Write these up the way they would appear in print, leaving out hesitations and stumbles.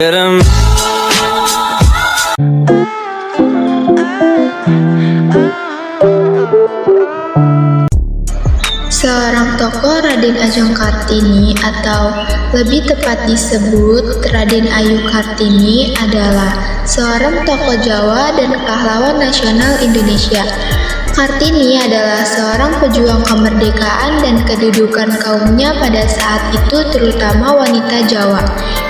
Seorang tokoh Raden Ajeng Kartini atau lebih tepat disebut Raden Ayu Kartini adalah seorang tokoh Jawa dan pahlawan nasional Indonesia. Kartini adalah seorang pejuang kemerdekaan dan kedudukan kaumnya pada saat itu, terutama wanita Jawa.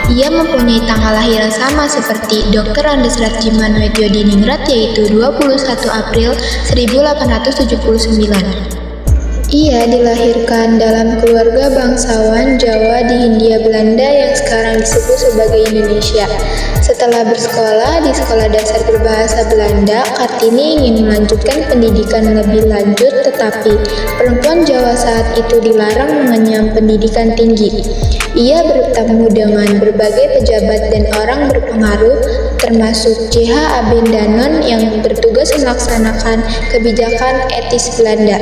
Ia mempunyai tanggal lahir yang sama seperti Dr. Andes Ratjiman Medyodiningrat, yaitu 21 April 1879. Ia dilahirkan dalam keluarga bangsawan Jawa di Hindia Belanda yang sekarang disebut sebagai Indonesia. Setelah bersekolah di Sekolah Dasar Berbahasa Belanda, Kartini ingin melanjutkan pendidikan lebih lanjut, tetapi perempuan Jawa saat itu dilarang mengenyam pendidikan tinggi. Ia bertemu dengan berbagai pejabat dan orang berpengaruh, termasuk J.H. Abendanon yang bertugas melaksanakan kebijakan etis Belanda.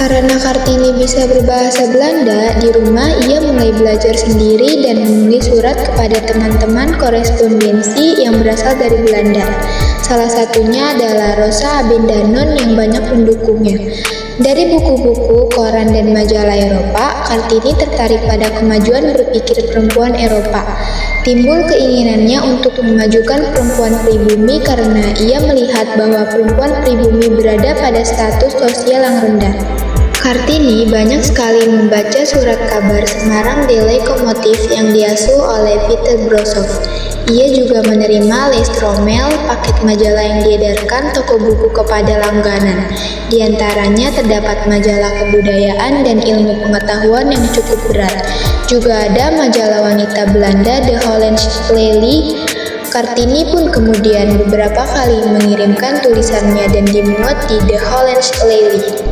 Karena Kartini bisa berbahasa Belanda, di rumah ia mulai belajar sendiri dan menulis surat kepada teman-teman korespondensi yang berasal dari Belanda. Salah satunya adalah Rosa Abendanon yang banyak mendukungnya. Dari buku-buku, koran, dan majalah Eropa, Kartini tertarik pada kemajuan berpikir perempuan Eropa. Timbul keinginannya untuk memajukan perempuan pribumi karena ia melihat bahwa perempuan pribumi berada pada status sosial yang rendah. Kartini banyak sekali membaca surat kabar Semarang Daily Lokomotif yang diasuh oleh Peter Brosov. Ia juga menerima Lestromel, paket majalah yang diedarkan toko buku kepada langganan. Di antaranya terdapat majalah kebudayaan dan ilmu pengetahuan yang cukup berat. Juga ada majalah wanita Belanda The Hollands Lely. Kartini pun kemudian beberapa kali mengirimkan tulisannya dan dimuat di The Hollands Lely.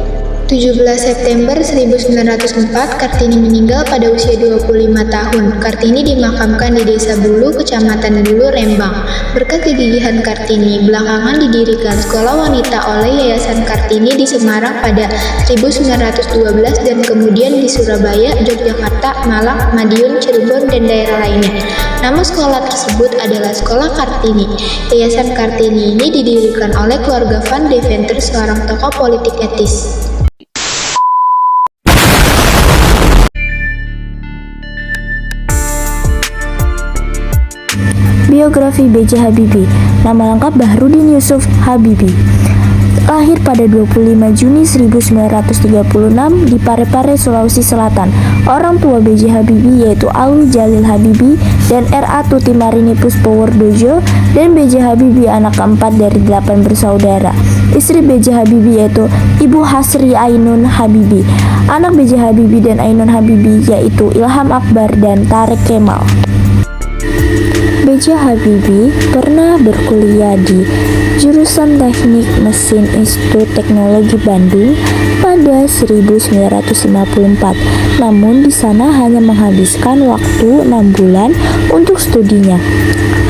17 September 1904, Kartini meninggal pada usia 25 tahun. Kartini dimakamkan di Desa Bulu, Kecamatan Bulu, Rembang. Berkat kegigihan Kartini, belakangan didirikan sekolah wanita oleh Yayasan Kartini di Semarang pada 1912 dan kemudian di Surabaya, Yogyakarta, Malang, Madiun, Cirebon, dan daerah lainnya. Nama sekolah tersebut adalah Sekolah Kartini. Yayasan Kartini ini didirikan oleh keluarga Van Deventer, seorang tokoh politik etis. Biografi B.J. Habibie. Nama lengkap Bahrudin Yusuf Habibie. Lahir pada 25 Juni 1936 di Parepare, Sulawesi Selatan. Orang tua B.J. Habibie yaitu Alwi Jalil Habibie dan R.A. Tuti Marini Puspowardojo, dan B.J. Habibie anak keempat dari 8 bersaudara. Istri B.J. Habibie yaitu Ibu Hasri Ainun Habibie. Anak B.J. Habibie dan Ainun Habibie yaitu Ilham Akbar dan Tareq Kemal. B.J. Habibie pernah berkuliah di jurusan Teknik Mesin Institut Teknologi Bandung pada 1954. Namun di sana hanya menghabiskan waktu 6 bulan untuk studinya.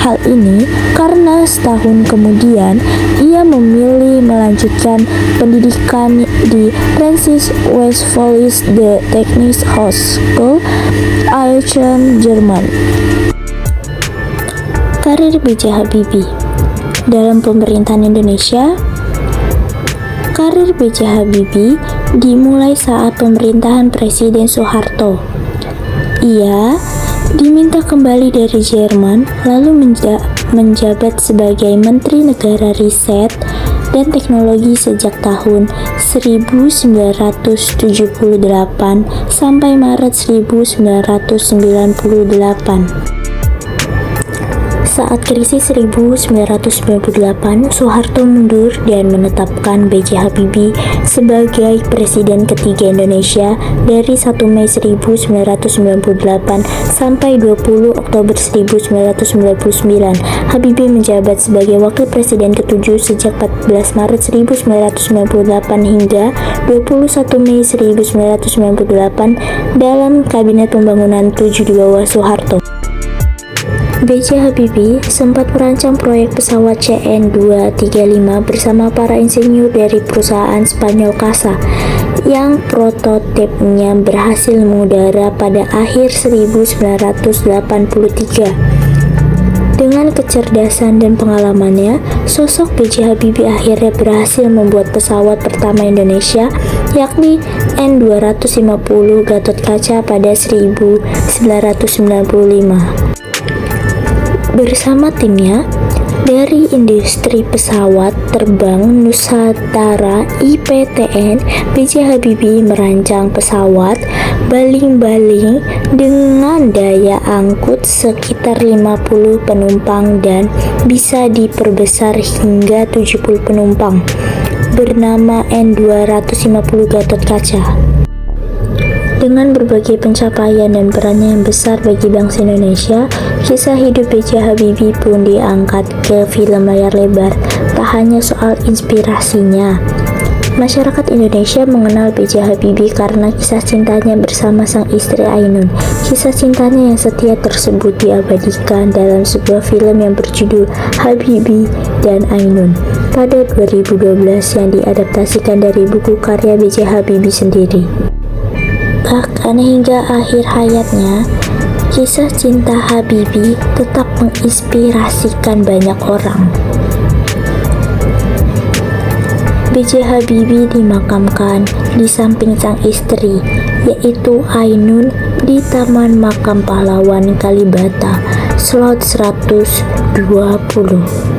Hal ini karena setahun kemudian ia memilih melanjutkan pendidikan di Francis Westphalisch de Technische Hochschule Aachen, Jerman. Karir B.J. Habibie dalam pemerintahan Indonesia. Karir B.J. Habibie dimulai saat pemerintahan Presiden Soeharto. Ia diminta kembali dari Jerman, lalu menjabat sebagai Menteri Negara Riset dan Teknologi sejak tahun 1978 sampai Maret 1998. Saat krisis 1998, Soeharto mundur dan menetapkan B.J. Habibie sebagai Presiden ketiga Indonesia dari 1 Mei 1998 sampai 20 Oktober 1999. Habibie menjabat sebagai Wakil Presiden ketujuh sejak 14 Maret 1998 hingga 21 Mei 1998 dalam Kabinet Pembangunan 7 di bawah Soeharto. B.J. Habibie sempat merancang proyek pesawat CN-235 bersama para insinyur dari perusahaan Spanyol CASA yang prototipnya berhasil mengudara pada akhir 1983. Dengan kecerdasan dan pengalamannya, sosok B.J. Habibie akhirnya berhasil membuat pesawat pertama Indonesia, yakni N250 Gathotkaca pada 1995. Bersama timnya, dari industri pesawat terbang Nusantara IPTN, B.J. Habibie merancang pesawat baling-baling dengan daya angkut sekitar 50 penumpang dan bisa diperbesar hingga 70 penumpang, bernama N250 Gathotkaca. Dengan berbagai pencapaian dan perannya yang besar bagi bangsa Indonesia, kisah hidup B.J. Habibie pun diangkat ke film layar lebar. Tak hanya soal inspirasinya, masyarakat Indonesia mengenal B.J. Habibie karena kisah cintanya bersama sang istri Ainun. Kisah cintanya yang setia tersebut diabadikan dalam sebuah film yang berjudul Habibie dan Ainun pada 2012 yang diadaptasikan dari buku karya B.J. Habibie sendiri. Bahkan hingga akhir hayatnya, kisah cinta Habibie tetap menginspirasikan banyak orang. B.J. Habibie dimakamkan di samping sang istri, yaitu Ainun, di Taman Makam Pahlawan Kalibata, Slot 120.